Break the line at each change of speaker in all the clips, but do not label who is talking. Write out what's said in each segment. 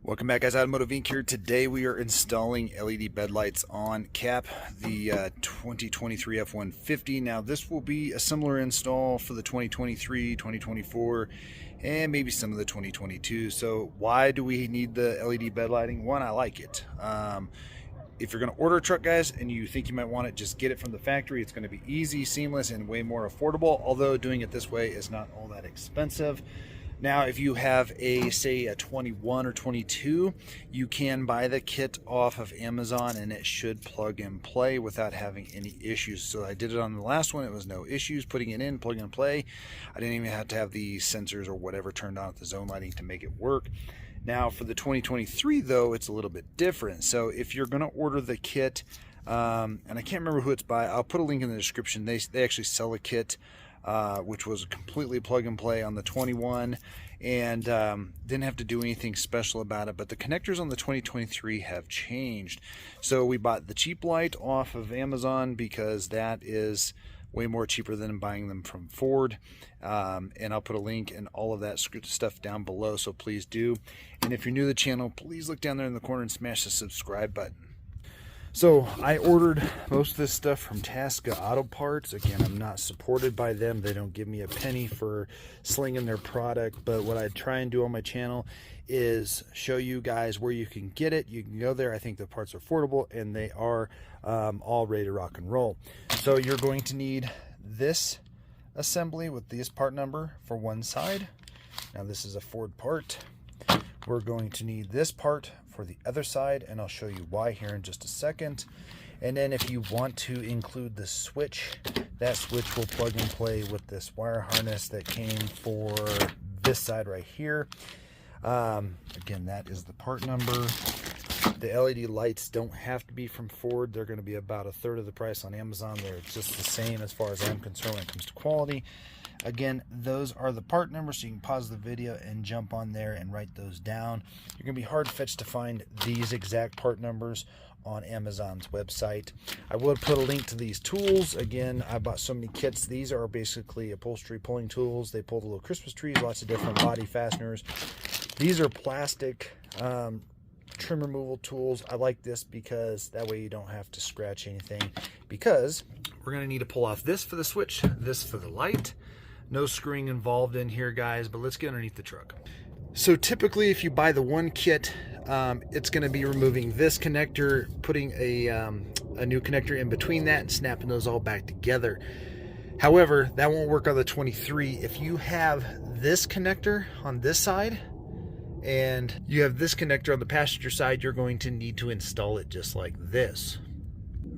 Welcome back, guys. Automotive Inc. here. Today we are installing LED bed lights on Cap, the 2023 F150. Now this will be a similar install for the 2023, 2024, and maybe some of the 2022. So why do we need the LED bed lighting? One, I like it. If you're going to order a truck, guys, and you think you might want it, just get it from the factory. It's going to be easy, seamless, and way more affordable, although doing it this way is not all that expensive. Now, if you have say a 21 or 22, you can buy the kit off of Amazon and it should plug and play without having any issues. So I did it on the last one. It was no issues putting it in, plug and play. I didn't even have to have the sensors or whatever turned on with the zone lighting to make it work. Now for the 2023 though, it's a little bit different. So if you're going to order the kit, and I can't remember who it's by, I'll put a link in the description. They actually sell a kit which was completely plug and play on the 21, and didn't have to do anything special about it. But the connectors on the 2023 have changed. So we bought the cheap light off of Amazon because that is way more cheaper than buying them from Ford. And I'll put a link and all of that stuff down below, so please do. And if you're new to the channel, please look down there in the corner and smash the subscribe button. So I ordered most of this stuff from Tasca Auto Parts. Again, I'm not supported by them. They don't give me a penny for slinging their product. But what I try and do on my channel is show you guys where you can get it. You can go there. I think the parts are affordable and they are all ready to rock and roll. So you're going to need this assembly with this part number for one side. Now this is a Ford part. We're going to need this part for the other side, and I'll show you why here in just a second. And then if you want to include the switch, that switch will plug and play with this wire harness that came for this side right here. Again, that is the part number. The LED lights don't have to be from Ford. They're going to be about a third of the price on Amazon. They're just the same as far as I'm concerned when it comes to quality. Again, those are the part numbers, so you can pause the video and jump on there and write those down. You're going to be hard-fetched to find these exact part numbers on Amazon's website. I will put a link to these tools. Again, I bought so many kits. These are basically upholstery pulling tools. They pull the little Christmas trees, lots of different body fasteners. These are plastic trim removal tools. I like this because that way you don't have to scratch anything, because we're going to need to pull off this for the switch, this for the light. No screwing involved in here, guys, but let's get underneath the truck. So typically if you buy the one kit, it's going to be removing this connector, putting a new connector in between that and snapping those all back together. However, that won't work on the 23. If you have this connector on this side and you have this connector on the passenger side, you're going to need to install it just like this.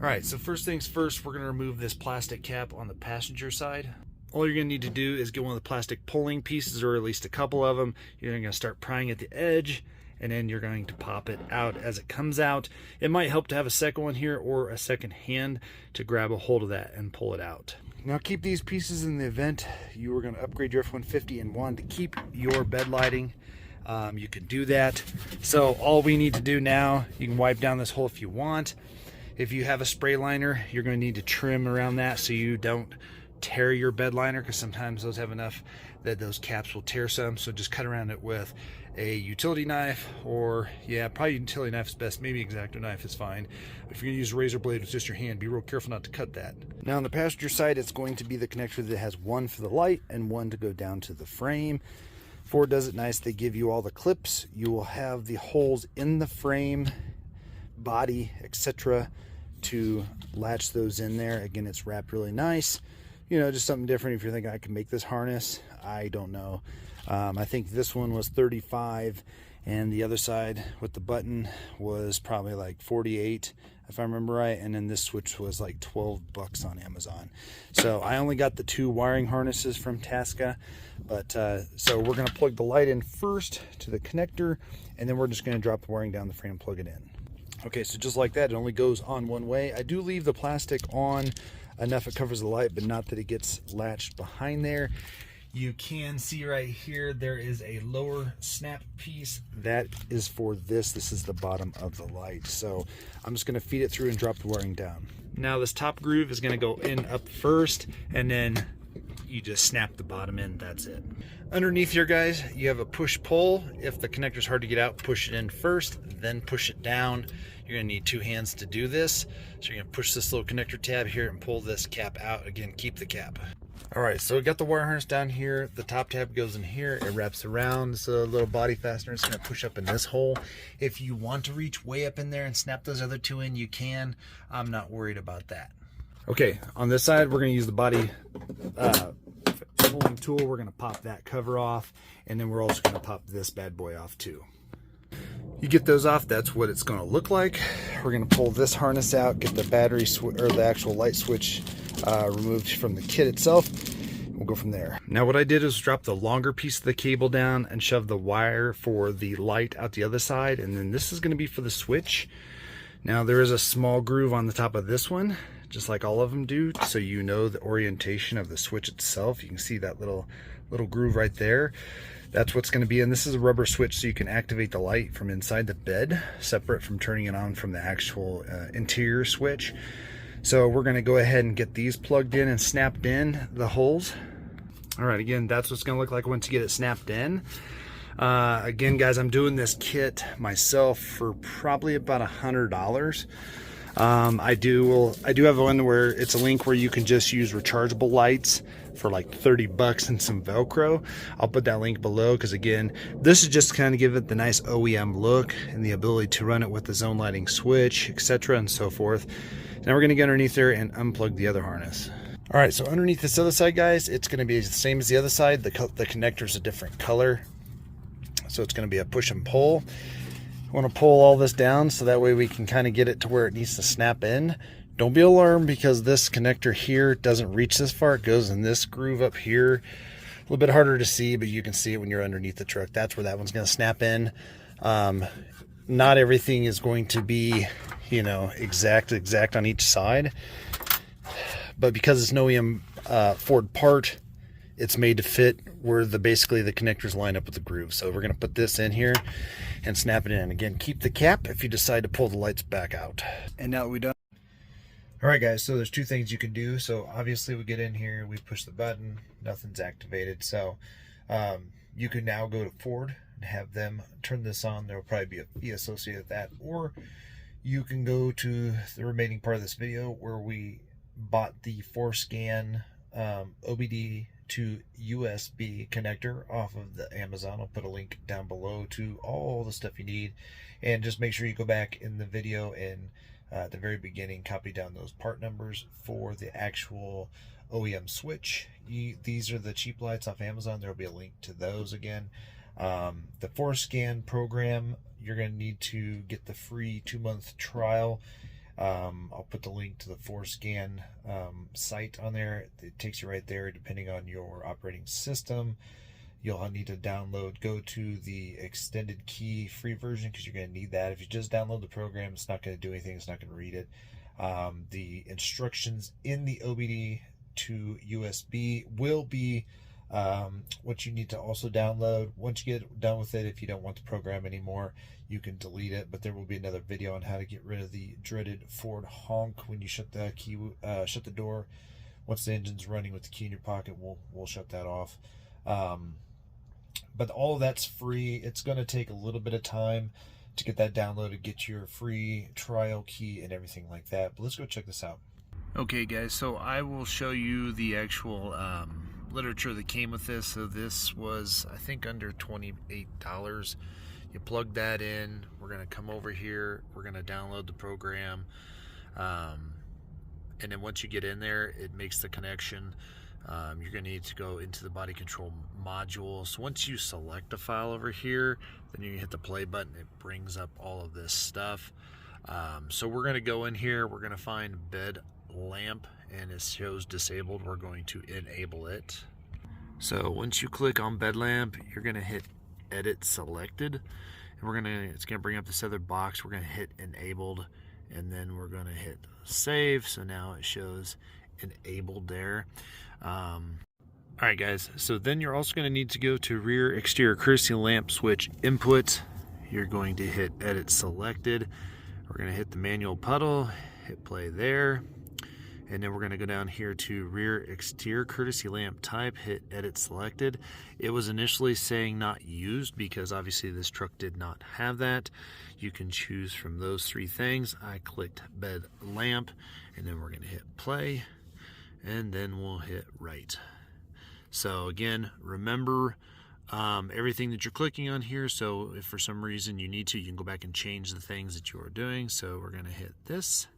All right, so first things first, we're going to remove this plastic cap on the passenger side. All you're going to need to do is get one of the plastic pulling pieces, or at least a couple of them. You're going to start prying at the edge, and then you're going to pop it out as it comes out. It might help to have a second one here or a second hand to grab a hold of that and pull it out. Now keep these pieces in the event you were going to upgrade your F-150 and wanted to keep your bed lighting. You can do that. So all we need to do now, you can wipe down this hole if you want. If you have a spray liner, you're going to need to trim around that so you don't tear your bed liner, because sometimes those have enough that those caps will tear some. So just cut around it with a utility knife, or yeah, probably utility knife is best. Maybe X-Acto knife is fine. If you're gonna use a razor blade with just your hand, be real careful not to cut that. Now on the passenger side, it's going to be the connector that has one for the light and one to go down to the frame. Ford does it nice. They give you all the clips. You will have the holes in the frame, body, etc., to latch those in there. Again, it's wrapped really nice. You know, just something different. If you're thinking I can make this harness, I don't know. I think this one was 35, and the other side with the button was probably like 48, if I remember right. And then this switch was like 12 bucks on Amazon. So I only got the two wiring harnesses from Tasca. But so we're going to plug the light in first to the connector, and then we're just going to drop the wiring down the frame and plug it in. Okay, so just like that, it only goes on one way. I do leave the plastic on enough it covers the light, but not that it gets latched behind there. You can see right here there is a lower snap piece that is for this. This is the bottom of the light. So I'm just going to feed it through and drop the wiring down. Now this top groove is going to go in up first, and then you just snap the bottom in, that's it. Underneath here, guys, you have a push-pull. If the connector's hard to get out, push it in first, then push it down. You're gonna need 2 hands to do this. So you're gonna push this little connector tab here and pull this cap out. Again, keep the cap. All right, so we got the wire harness down here. The top tab goes in here, it wraps around. It's a little body fastener. It's gonna push up in this hole. If you want to reach way up in there and snap those other 2 in, you can. I'm not worried about that. Okay, on this side, we're gonna use the body pulling tool. We're gonna pop that cover off, and then we're also gonna pop this bad boy off too. You get those off, that's what it's gonna look like. We're gonna pull this harness out, get the battery or the actual light switch removed from the kit itself. We'll go from there. Now what I did is drop the longer piece of the cable down and shove the wire for the light out the other side, and then this is gonna be for the switch. Now there is a small groove on the top of this one, just like all of them do, so you know the orientation of the switch itself. You can see that little groove right there. That's what's going to be, and this is a rubber switch, so you can activate the light from inside the bed, separate from turning it on from the actual interior switch. So we're going to go ahead and get these plugged in and snapped in, the holes. All right, again, that's what's going to look like once you get it snapped in. Again, guys, I'm doing this kit myself for probably about $100. I do have one where it's a link where you can just use rechargeable lights for like 30 bucks and some Velcro. I'll put that link below, because again, this is just kind of give it the nice OEM look and the ability to run it with the zone lighting switch, etc. and so forth. Now we're going to get underneath there and unplug the other harness. All right, so underneath this other side, guys, it's going to be the same as the other side. The connector's a different color, so it's going to be a push and pull. I want to pull all this down so that way we can kind of get it to where it needs to snap in. Don't be alarmed, because this connector here doesn't reach this far. It goes in this groove up here. A little bit harder to see, but you can see it when you're underneath the truck. That's where that one's going to snap in. Not everything is going to be, you know, exact on each side, but because it's an OEM Ford part, it's made to fit where basically the connectors line up with the groove. So we're going to put this in here and snap it in. Again, keep the cap if you decide to pull the lights back out. And now that we're done. All right, guys, so there's 2 things you can do. So obviously we get in here, we push the button, nothing's activated. So you can now go to Ford and have them turn this on. There will probably be a fee associated with that. Or you can go to the remaining part of this video where we bought the Forscan OBD II USB connector off of the Amazon. I'll put a link down below to all the stuff you need, and just make sure you go back in the video and at the very beginning copy down those part numbers for the actual OEM switch. These are the cheap lights off Amazon. There will be a link to those again. The Forscan program, you're going to need to get the free 2-month trial. I'll put the link to the Forscan site on there. It takes you right there depending on your operating system. You'll need to go to the extended key free version, because you're going to need that. If you just download the program, it's not going to do anything. It's not going to read it. The instructions in the OBD II USB will be what you need to also download. Once you get done with it, if you don't want the program anymore, you can delete it. But there will be another video on how to get rid of the dreaded Ford honk when you shut the key, shut the door. Once the engine's running with the key in your pocket, we'll shut that off. But all of that's free. It's going to take a little bit of time to get that downloaded, get your free trial key and everything like that. But let's go check this out. Okay, guys, so I will show you the actual literature that came with this. So this was, I think, under $28. You plug that in. We're going to come over here. We're going to download the program. And then once you get in there, it makes the connection. You're going to need to go into the body control module. So once you select a file over here, then you hit the play button. It brings up all of this stuff. So we're going to go in here. We're going to find bed lamp, and it shows disabled. We're going to enable it. So once you click on bed lamp, you're going to hit edit selected, and it's going to bring up this other box. We're going to hit enabled, and then we're going to hit save. So now it shows enabled there. Alright, guys, so then you're also going to need to go to rear exterior courtesy lamp switch input. You're going to hit edit selected. We're going to hit the manual puddle, hit play there, And then we're going to go down here to rear exterior courtesy lamp type, hit edit selected. It was initially saying not used because obviously this truck did not have that. You can choose from those three things. I clicked bed lamp, and then we're going to hit play, and then we'll hit right. So again, remember everything that you're clicking on here. So if for some reason you need to, you can go back and change the things that you are doing. So we're going to hit this.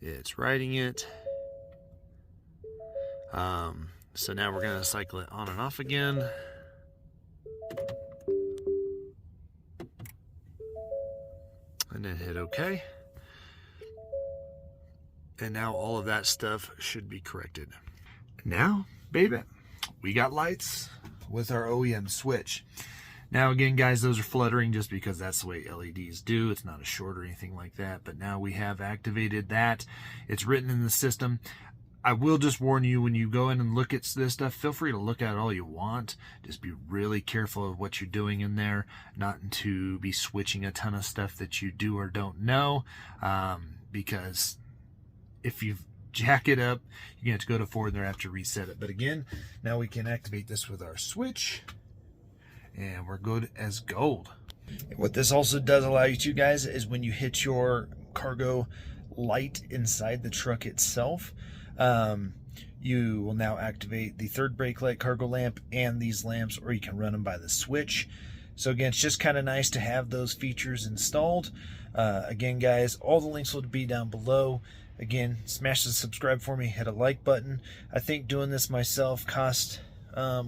It's writing it. So now we're going to cycle it on and off again. And then hit OK. And now all of that stuff should be corrected. Now, baby, we got lights with our OEM switch. Now again, guys, those are fluttering just because that's the way LEDs do. It's not a short or anything like that, but now we have activated that. It's written in the system. I will just warn you, when you go in and look at this stuff, feel free to look at it all you want. Just be really careful of what you're doing in there, not to be switching a ton of stuff that you do or don't know, because if you jack it up, you're going to have to go to forward and have to reset it. But again, now we can activate this with our switch, and we're good as gold. What this also does allow you to, guys, is when you hit your cargo light inside the truck itself, you will now activate the third brake light, cargo lamp, and these lamps, or you can run them by the switch. So again, it's just kind of nice to have those features installed. Again, guys, all the links will be down below. Again, smash the subscribe for me, hit a like button. I think doing this myself cost,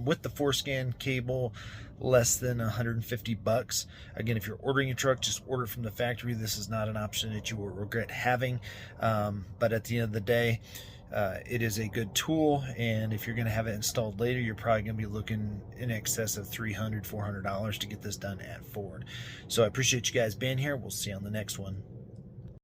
with the Forscan cable, less than 150 bucks. Again, if you're ordering a truck, just order it from the factory. This is not an option that you will regret having. But at the end of the day, it is a good tool, and if you're going to have it installed later, you're probably going to be looking in excess of $300, $400 to get this done at Ford. So I appreciate you guys being here. We'll see you on the next one.